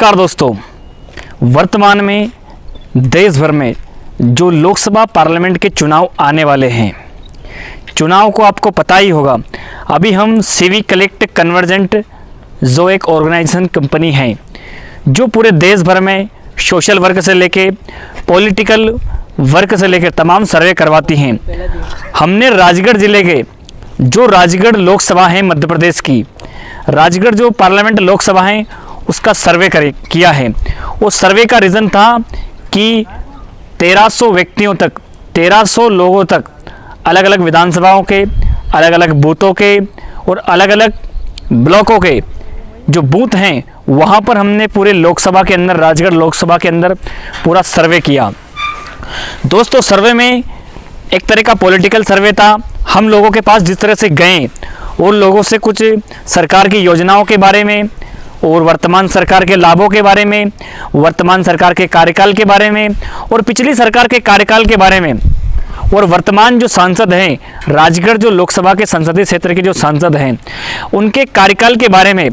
नमस्कार दोस्तों, वर्तमान में देश भर में जो लोकसभा पार्लियामेंट के चुनाव आने वाले हैं, चुनाव को आपको पता ही होगा। अभी हम सिविक कलेक्ट कन्वर्जेंट जो एक ऑर्गेनाइजेशन कंपनी है जो पूरे देश भर में सोशल वर्क से लेके पॉलिटिकल वर्क से लेकर तमाम सर्वे करवाती हैं। हमने राजगढ़ ज़िले के जो राजगढ़ लोकसभा है मध्य प्रदेश की, राजगढ़ जो पार्लियामेंट लोकसभा है उसका सर्वे किया है। वो सर्वे का रीज़न था कि 1300 व्यक्तियों तक, 1300 लोगों तक अलग अलग विधानसभाओं के, अलग अलग बूथों के और अलग अलग ब्लॉकों के जो बूथ हैं वहाँ पर हमने पूरे लोकसभा के अंदर, राजगढ़ लोकसभा के अंदर पूरा सर्वे किया। दोस्तों, सर्वे में एक तरह का पॉलिटिकल सर्वे था। हम लोगों के पास जिस तरह से गए और लोगों से कुछ सरकार की योजनाओं के बारे में और वर्तमान सरकार के लाभों के बारे में, वर्तमान सरकार के कार्यकाल के बारे में और पिछली सरकार के कार्यकाल के बारे में और वर्तमान जो सांसद हैं, राजगढ़ जो लोकसभा के संसदीय क्षेत्र के जो सांसद हैं, उनके कार्यकाल के बारे में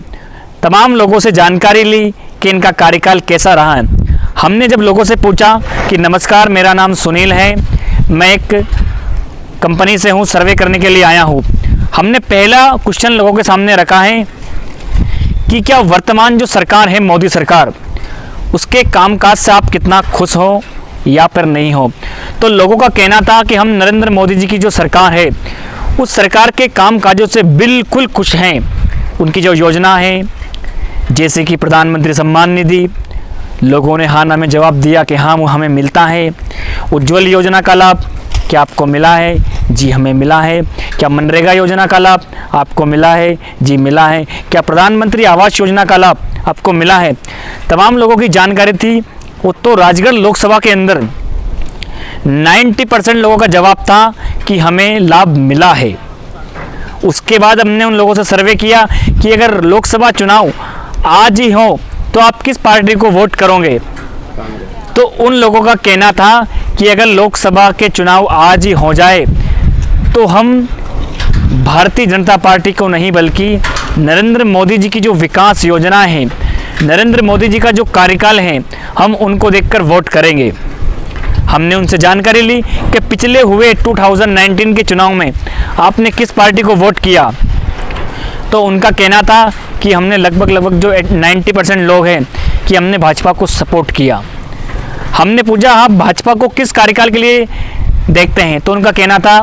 तमाम लोगों से जानकारी ली कि इनका कार्यकाल कैसा रहा है। हमने जब लोगों से पूछा कि नमस्कार, मेरा नाम सुनील है, मैं एक कंपनी से हूँ, सर्वे करने के लिए आया हूँ। हमने पहला क्वेश्चन लोगों के सामने रखा है कि क्या वर्तमान जो सरकार है, मोदी सरकार, उसके कामकाज से आप कितना खुश हो या फिर नहीं हो। तो लोगों का कहना था कि हम नरेंद्र मोदी जी की जो सरकार है उस सरकार के कामकाजों से बिल्कुल खुश हैं। उनकी जो योजना है जैसे कि प्रधानमंत्री सम्मान निधि, लोगों ने हाँ ना में जवाब दिया कि हाँ वो हमें मिलता है। उज्ज्वल योजना का लाभ क्या आपको मिला है? जी हमें मिला है। क्या मनरेगा योजना का लाभ आपको मिला है? जी मिला है। क्या प्रधानमंत्री आवास योजना का लाभ आपको मिला है? तमाम लोगों की जानकारी थी। वो तो राजगढ़ लोकसभा के अंदर 90% लोगों का जवाब था कि हमें लाभ मिला है। उसके बाद हमने उन लोगों से सर्वे किया कि अगर लोकसभा चुनाव आज ही हो तो आप किस पार्टी को वोट करोगे। तो उन लोगों का कहना था कि अगर लोकसभा के चुनाव आज ही हो जाए तो हम भारतीय जनता पार्टी को नहीं बल्कि नरेंद्र मोदी जी की जो विकास योजना है, नरेंद्र मोदी जी का जो कार्यकाल है, हम उनको देखकर वोट करेंगे। हमने उनसे जानकारी ली कि पिछले हुए 2019 के चुनाव में आपने किस पार्टी को वोट किया। तो उनका कहना था कि हमने लगभग जो 90% लोग हैं कि हमने भाजपा को सपोर्ट किया। हमने पूछा आप भाजपा को किस कार्यकाल के लिए देखते हैं, तो उनका कहना था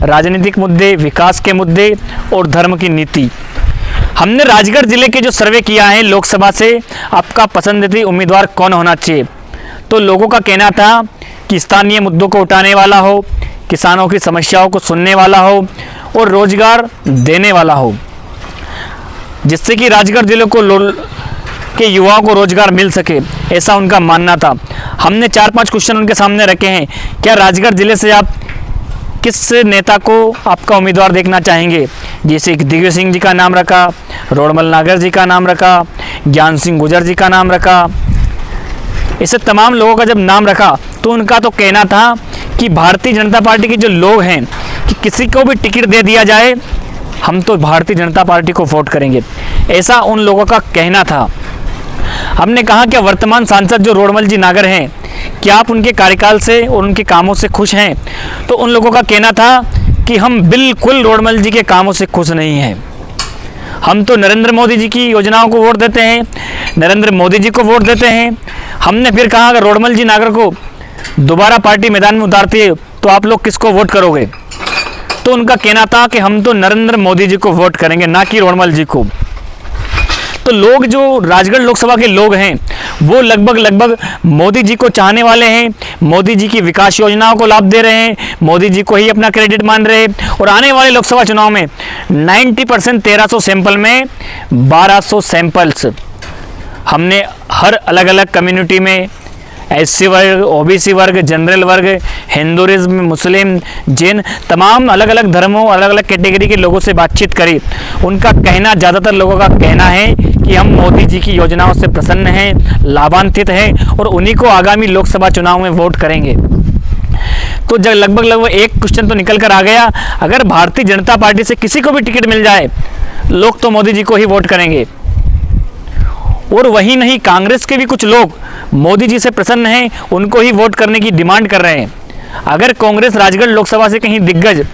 राजनीतिक मुद्दे, विकास के मुद्दे और धर्म की नीति। हमने राजगढ़ जिले के जो सर्वे किया है लोकसभा से, आपका पसंदीदा उम्मीदवार कौन होना चाहिए, तो लोगों का कहना था कि स्थानीय मुद्दों को उठाने वाला हो, किसानों की समस्याओं को सुनने वाला हो और रोजगार देने वाला हो, जिससे कि राजगढ़ जिले को के युवाओं को रोजगार मिल सके, ऐसा उनका मानना था। हमने 4-5 क्वेश्चन उनके सामने रखे हैं। क्या राजगढ़ जिले से आप किस नेता को आपका उम्मीदवार देखना चाहेंगे? जैसे कि दिग्विजय सिंह जी का नाम रखा, रोडमल नागर जी का नाम रखा, ज्ञान सिंह गुर्जर जी का नाम रखा। ऐसे तमाम लोगों का जब नाम रखा तो उनका तो कहना था कि भारतीय जनता पार्टी के जो लोग हैं कि किसी को भी टिकट दे दिया जाए हम तो भारतीय जनता पार्टी को वोट करेंगे, ऐसा उन लोगों का कहना था। हमने कहा कि वर्तमान सांसद जो रोडमल जी नागर हैं, क्या आप उनके कार्यकाल से और उनके कामों से खुश हैं? तो उन लोगों का कहना था कि हम बिल्कुल रोडमल जी के कामों से खुश नहीं हैं। हम तो नरेंद्र मोदी जी की योजनाओं को वोट देते हैं, नरेंद्र मोदी जी को वोट देते हैं। हमने फिर कहा अगर रोडमल जी नागर को दोबारा पार्टी मैदान में उतारती है तो आप लोग किसको वोट करोगे? तो उनका कहना था कि हम तो नरेंद्र मोदी जी को वोट करेंगे, ना कि रोडमल जी को। तो लोग जो राजगढ़ लोकसभा के लोग हैं वो लगभग मोदी जी को चाहने वाले हैं, मोदी जी की विकास योजनाओं को लाभ दे रहे हैं, मोदी जी को ही अपना क्रेडिट मान रहे हैं। और आने वाले लोकसभा चुनाव में 90% 1300 सैंपल में 1200 सैंपल्स हमने हर अलग अलग कम्युनिटी में, एससी वर्ग, ओबीसी वर्ग, जनरल वर्ग, हिंदुइज्म, मुस्लिम, जैन, तमाम अलग अलग धर्मों, अलग अलग कैटेगरी के लोगों से बातचीत करी। उनका कहना, ज़्यादातर लोगों का कहना है कि हम मोदी जी की योजनाओं से प्रसन्न हैं, लाभान्वित हैं और उन्हीं को आगामी लोकसभा चुनाव में वोट करेंगे। तो जब लगभग एक क्वेश्चन तो निकल कर आ गया, अगर भारतीय जनता पार्टी से किसी को भी टिकट मिल जाए लोग तो मोदी जी को ही वोट करेंगे। और वही नहीं, कांग्रेस के भी कुछ लोग मोदी जी से प्रसन्न हैं, उनको ही वोट करने की डिमांड कर रहे हैं। अगर कांग्रेस राजगढ़ लोकसभा से कहीं दिग्गज